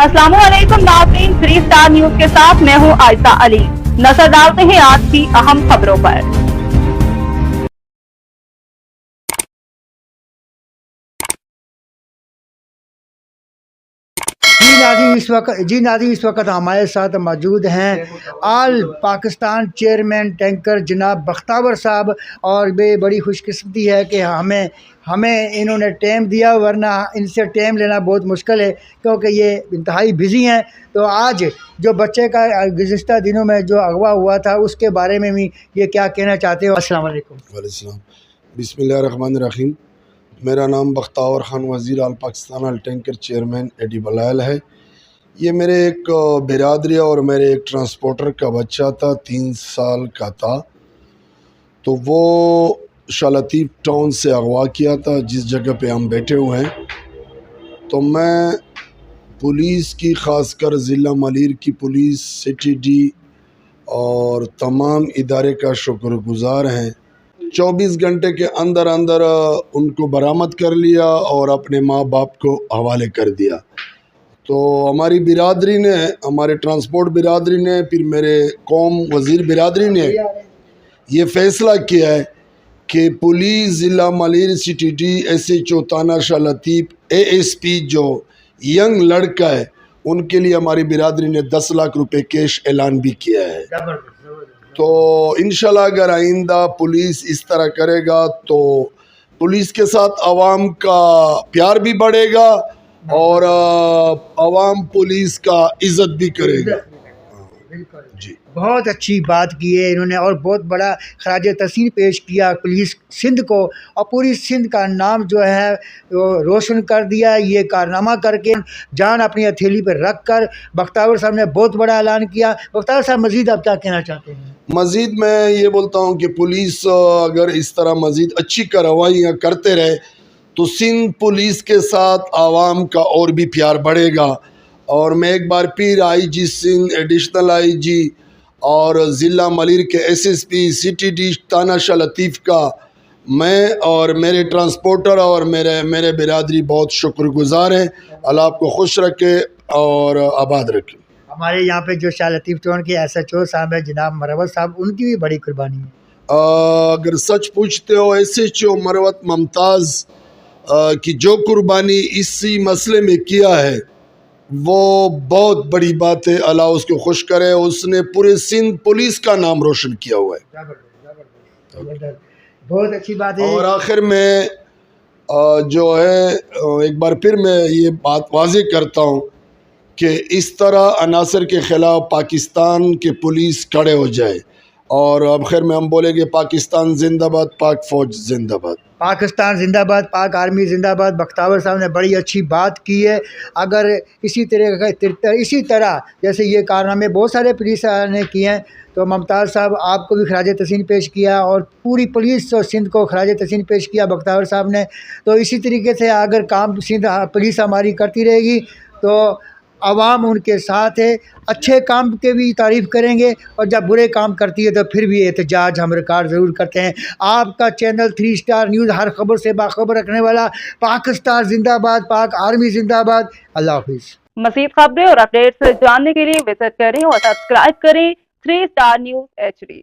अस्सलाम वालेकुम नाज़रीन, 3 स्टार न्यूज के साथ मैं हूं आयशा अली। नजर डालते हैं आज की अहम खबरों पर। जी नाज़रीन इस वक्त हमारे साथ मौजूद हैं आल पाकिस्तान चेयरमैन टैंकर जनाब बख्तावर साहब, और बड़ी खुशकिस्मती है कि हमें इन्होंने टाइम दिया, वरना इनसे टाइम लेना बहुत मुश्किल है क्योंकि ये इंतहाई बिज़ी हैं। तो आज जो बच्चे का गुज़िश्ता दिनों में जो अगवा हुआ था उसके बारे में भी ये क्या कहना चाहते हो? अस्सलाम वालेकुम। वालेकुम, बिस्मिल्लाहिर्रहमानिर्रहीम। मेरा नाम बख्तावर खान वज़ीर आल पाकिस्तान आल टैंकर चेयरमैन एडी बलायल है। ये मेरे एक बिरादरी और मेरे एक ट्रांसपोर्टर का बच्चा था, 3 साल का था। तो वो शाह लतीफ़ टाउन से अगवा किया था जिस जगह पे हम बैठे हुए हैं। तो मैं पुलिस की, ख़ासकर ज़िला मलीर की पुलिस, सिटी डी और तमाम इदारे का शुक्रगुज़ार हैं। 24 घंटे के अंदर अंदर उनको बरामद कर लिया और अपने माँ बाप को हवाले कर दिया। तो हमारी बिरादरी ने, हमारे ट्रांसपोर्ट बिरादरी ने, फिर मेरे कौम वज़ीर बिरादरी ने ये फ़ैसला किया है कि पुलिस ज़िला मलीर सिटी डी SHO थाना शाह लतीफ़ ASP जो यंग लड़का है उनके लिए हमारी बिरादरी ने 10 लाख रुपए कैश ऐलान भी किया है। तो इंशाल्लाह अगर आइंदा पुलिस इस तरह करेगा तो पुलिस के साथ आवाम का प्यार भी बढ़ेगा और आवाम पुलिस का इज़्ज़त भी करेगा। जी, बहुत अच्छी बात की है इन्होंने, और बहुत बड़ा खराज तहसीन पेश किया पुलिस सिंध को, और पूरी सिंध का नाम जो है वो रोशन कर दिया। ये कारनामा करके जान अपनी हथेली पर रख कर बख्तावर साहब ने बहुत बड़ा ऐलान किया। बख्तावर साहब मज़ीद आप क्या कहना चाहते हैं? मज़ीद मैं ये बोलता हूँ कि पुलिस अगर इस तरह मज़ीद अच्छी कार्रवाइयाँ करते रहे तो सिंध पुलिस के साथ आवाम का और भी प्यार बढ़ेगा। और मैं एक बार फिर IG सिंध, एडिशनल IG और ज़िला मलीर के SSP सिटी डी थाना शाह लतीफ़ का मैं और मेरे ट्रांसपोर्टर और मेरे बिरादरी बहुत शुक्रगुज़ार हैं। अल्लाह आपको खुश रखे और आबाद रखे। हमारे यहाँ पे जो शाह लतीफ़ टाउन के SHO साहब है जनाब मरवत साहब, उनकी भी बड़ी कुर्बानी है। अगर सच पूछते हो SHO मरवत मुमताज़ की जो कुर्बानी इसी मसले में किया है वो बहुत बड़ी बात है। अल्लाह उसको खुश करे। उसने पूरे सिंध पुलिस का नाम रोशन किया हुआ है। बहुत अच्छी बात है। और आखिर में जो है एक बार फिर मैं ये बात वाज़ेह करता हूँ कि इस तरह अनासर के ख़िलाफ़ पाकिस्तान के पुलिस खड़े हो जाए। और अब खैर में हम बोलेंगे पाकिस्तान जिंदाबाद, पाक फ़ौज जिंदाबाद। पाकिस्तान जिंदाबाद, पाक आर्मी जिंदाबाद। बख्तावर साहब ने बड़ी अच्छी बात की है। अगर इसी तरह जैसे ये कारनामे बहुत सारे पुलिस ने किए हैं तो मुमताज़ साहब आपको भी खराज तहसीन पेश किया और पूरी पुलिस और सिंध को खराज तहसीन पेश किया बख्तावर साहब ने। तो इसी तरीके से अगर काम सिंध पुलिस हमारी करती रहेगी तो आवाम उनके साथ है। अच्छे काम के भी तारीफ़ करेंगे और जब बुरे काम करती है तो फिर भी एहतजाज हम रिकॉर्ड ज़रूर करते हैं। आपका चैनल 3 स्टार न्यूज़ हर खबर से बाखबर रखने वाला। पाकिस्तान जिंदाबाद, पाक आर्मी जिंदाबाद। अल्लाह हाफिज़। मज़ीद खबरें और अपडेट्स जानने के लिए विजिट करें और सब्सक्राइब करें 3 स्टार न्यूज HD।